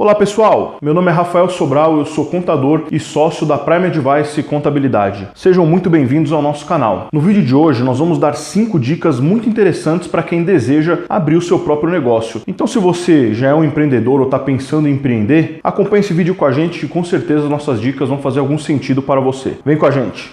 Olá pessoal, meu nome é Rafael Sobral, eu sou contador e sócio da Prime Advice Contabilidade. Sejam muito bem-vindos ao nosso canal. No vídeo de hoje nós vamos dar 5 dicas muito interessantes para quem deseja abrir o seu próprio negócio. Então se você já é um empreendedor ou está pensando em empreender, acompanhe esse vídeo com a gente que com certeza nossas dicas vão fazer algum sentido para você. Vem com a gente!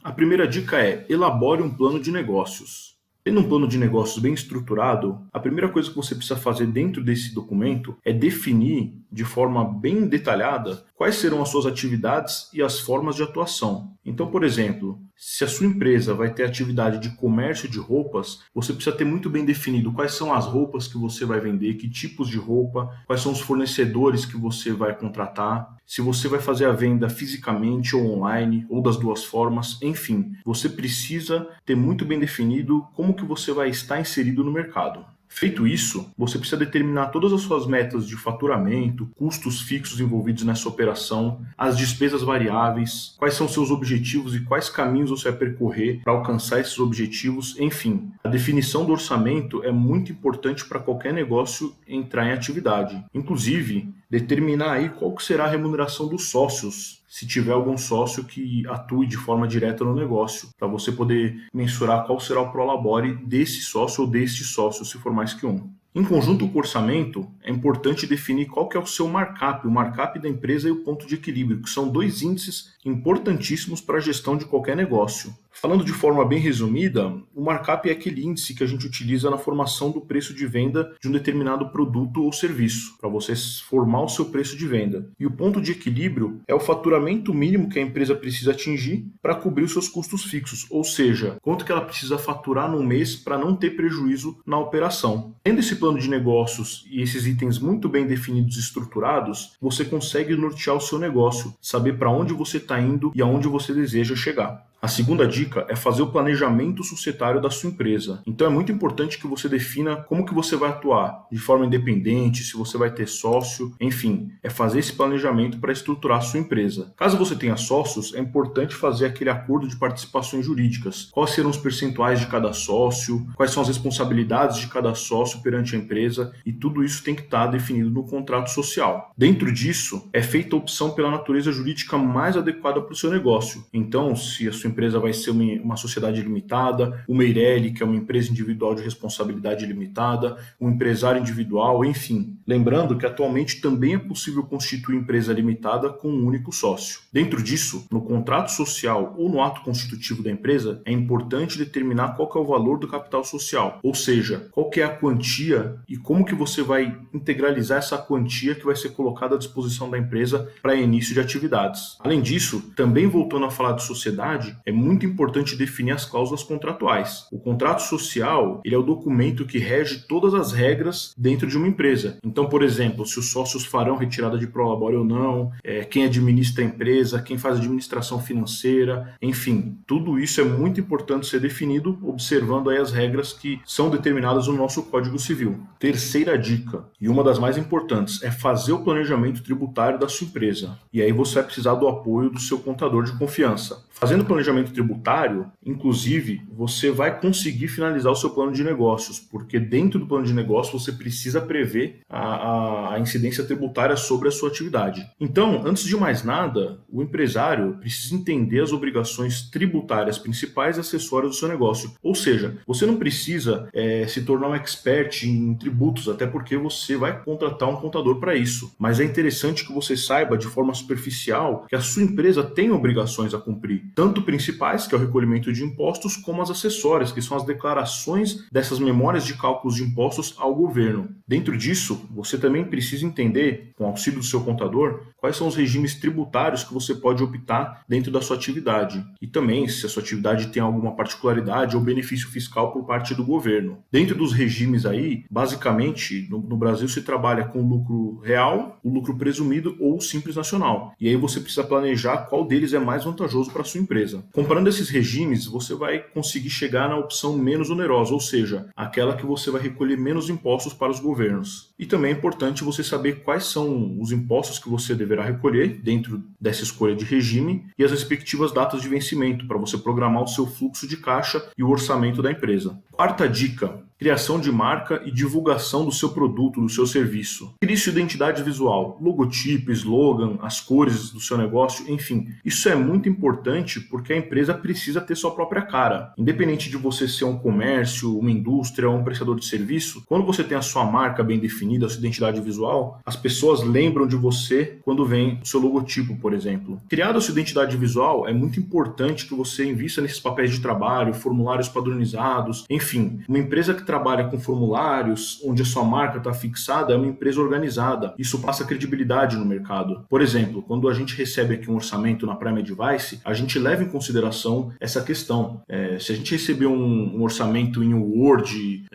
A primeira dica é: elabore um plano de negócios. Tendo um plano de negócios bem estruturado, a primeira coisa que você precisa fazer dentro desse documento é definir de forma bem detalhada quais serão as suas atividades e as formas de atuação. Então, por exemplo, se a sua empresa vai ter atividade de comércio de roupas, você precisa ter muito bem definido quais são as roupas que você vai vender, que tipos de roupa, quais são os fornecedores que você vai contratar, se você vai fazer a venda fisicamente ou online, ou das duas formas, enfim, você precisa ter muito bem definido como que você vai estar inserido no mercado. Feito isso, você precisa determinar todas as suas metas de faturamento, custos fixos envolvidos nessa operação, as despesas variáveis, quais são seus objetivos e quais caminhos você vai percorrer para alcançar esses objetivos, enfim. A definição do orçamento é muito importante para qualquer negócio entrar em atividade. Inclusive, determinar aí qual que será a remuneração dos sócios, se tiver algum sócio que atue de forma direta no negócio, para você poder mensurar qual será o prolabore desse sócio ou deste sócio, se for mais que um. Em conjunto com o orçamento, é importante definir qual que é o seu markup, o markup da empresa e o ponto de equilíbrio, que são 2 índices importantíssimos para a gestão de qualquer negócio. Falando de forma bem resumida, o markup é aquele índice que a gente utiliza na formação do preço de venda de um determinado produto ou serviço, para você formar o seu preço de venda. E o ponto de equilíbrio é o faturamento mínimo que a empresa precisa atingir para cobrir os seus custos fixos, ou seja, quanto que ela precisa faturar no mês para não ter prejuízo na operação. Tendo esse plano de negócios e esses itens muito bem definidos e estruturados, você consegue nortear o seu negócio, saber para onde você está indo e aonde você deseja chegar. A segunda dica é fazer o planejamento societário da sua empresa. Então é muito importante que você defina como que você vai atuar, de forma independente, se você vai ter sócio, enfim, é fazer esse planejamento para estruturar a sua empresa. Caso você tenha sócios, é importante fazer aquele acordo de participações jurídicas. Quais serão os percentuais de cada sócio, quais são as responsabilidades de cada sócio perante a empresa, e tudo isso tem que estar definido no contrato social. Dentro disso, é feita a opção pela natureza jurídica mais adequada para o seu negócio. Então, se a sua empresa vai ser uma sociedade limitada, uma Eireli, que é uma empresa individual de responsabilidade limitada, um empresário individual, enfim. Lembrando que atualmente também é possível constituir empresa limitada com um único sócio. Dentro disso, no contrato social ou no ato constitutivo da empresa, é importante determinar qual que é o valor do capital social, ou seja, qual que é a quantia e como que você vai integralizar essa quantia que vai ser colocada à disposição da empresa para início de atividades. Além disso, também voltando a falar de sociedade, é muito importante definir as cláusulas contratuais. O contrato social, ele é o documento que rege todas as regras dentro de uma empresa. Então, por exemplo, se os sócios farão retirada de prolabore ou não, quem administra a empresa, quem faz administração financeira, enfim, tudo isso é muito importante ser definido, observando aí as regras que são determinadas no nosso Código Civil. Terceira dica, e uma das mais importantes, é fazer o planejamento tributário da sua empresa. E aí você vai precisar do apoio do seu contador de confiança. Fazendo planejamento tributário, inclusive, você vai conseguir finalizar o seu plano de negócios, porque dentro do plano de negócios você precisa prever a incidência tributária sobre a sua atividade. Então, antes de mais nada, o empresário precisa entender as obrigações tributárias principais e acessórias do seu negócio. Ou seja, você não precisa se tornar um expert em tributos, até porque você vai contratar um contador para isso. Mas é interessante que você saiba, de forma superficial, que a sua empresa tem obrigações a cumprir, tanto principais, que é o recolhimento de impostos, como as acessórias, que são as declarações dessas memórias de cálculos de impostos ao governo. Dentro disso, você também precisa entender, com o auxílio do seu contador, quais são os regimes tributários que você pode optar dentro da sua atividade. E também se a sua atividade tem alguma particularidade ou benefício fiscal por parte do governo. Dentro dos regimes aí, basicamente, no Brasil se trabalha com lucro real, o lucro presumido ou o simples nacional. E aí você precisa planejar qual deles é mais vantajoso para a sua empresa. Comparando esses regimes, você vai conseguir chegar na opção menos onerosa, ou seja, aquela que você vai recolher menos impostos para os governos. E também é importante você saber quais são os impostos que você deverá recolher dentro dessa escolha de regime e as respectivas datas de vencimento para você programar o seu fluxo de caixa e o orçamento da empresa. Quarta dica: criação de marca e divulgação do seu produto, do seu serviço. Crie sua identidade visual, logotipo, slogan, as cores do seu negócio, enfim. Isso é muito importante porque a empresa precisa ter sua própria cara. Independente de você ser um comércio, uma indústria ou um prestador de serviço, quando você tem a sua marca bem definida, a sua identidade visual, as pessoas lembram de você quando vem o seu logotipo, por exemplo. Criada a sua identidade visual, é muito importante que você invista nesses papéis de trabalho, formulários padronizados, enfim. Uma empresa que trabalha com formulários, onde a sua marca está fixada, é uma empresa organizada. Isso passa credibilidade no mercado. Por exemplo, quando a gente recebe aqui um orçamento na Prime Advice, a gente leva em consideração essa questão. Se a gente receber um orçamento em Word,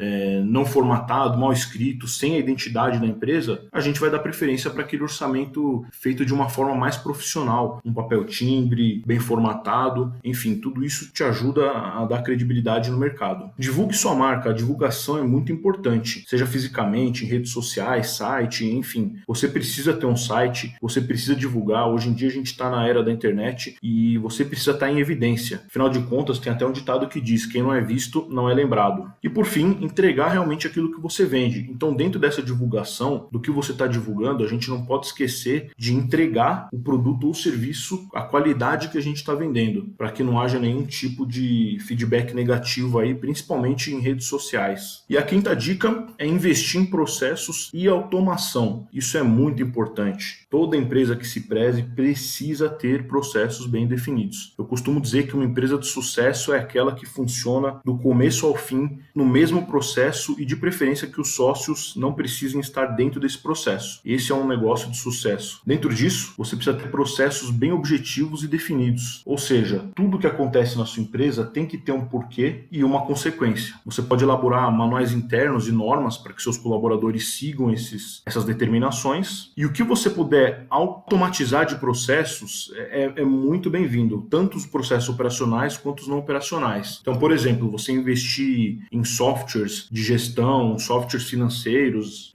não formatado, mal escrito, sem a identidade da empresa, a gente vai dar preferência para aquele orçamento feito de uma forma mais profissional, um papel timbre, bem formatado, enfim, tudo isso te ajuda a dar credibilidade no mercado. Divulgue sua marca, a divulgação é muito importante, seja fisicamente, em redes sociais, site, enfim. Você precisa ter um site, você precisa divulgar. Hoje em dia a gente está na era da internet e você precisa estar em evidência. Afinal de contas, tem até um ditado que diz: quem não é visto não é lembrado. E por fim, entregar realmente aquilo que você vende. Então, dentro dessa divulgação, do que você está divulgando, a gente não pode esquecer de entregar o produto ou serviço, a qualidade que a gente está vendendo, para que não haja nenhum tipo de feedback negativo aí, principalmente em redes sociais. E a quinta dica é investir em processos e automação. Isso é muito importante. Toda empresa que se preze precisa ter processos bem definidos. Eu costumo dizer que uma empresa de sucesso é aquela que funciona do começo ao fim no mesmo processo e de preferência que os sócios não precisem estar dentro desse processo. Esse é um negócio de sucesso. Dentro disso, você precisa ter processos bem objetivos e definidos. Ou seja, tudo que acontece na sua empresa tem que ter um porquê e uma consequência. Você pode elaborar manuais internos e normas para que seus colaboradores sigam essas determinações. E o que você puder automatizar de processos é muito bem-vindo, tanto os processos operacionais quanto os não operacionais. Então, por exemplo, você investir em softwares de gestão, softwares financeiros,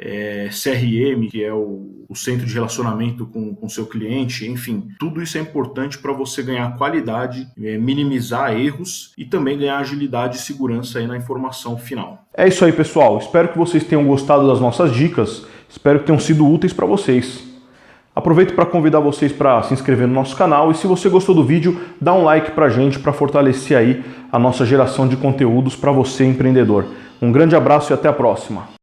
CRM, que é o centro de relacionamento com o seu cliente, enfim, tudo isso é importante para você ganhar qualidade, minimizar erros e também ganhar agilidade e segurança aí na informação final. É isso aí, pessoal. Espero que vocês tenham gostado das nossas dicas. Espero que tenham sido úteis para vocês. Aproveito para convidar vocês para se inscrever no nosso canal e se você gostou do vídeo, dá um like para a gente para fortalecer aí a nossa geração de conteúdos para você, empreendedor. Um grande abraço e até a próxima.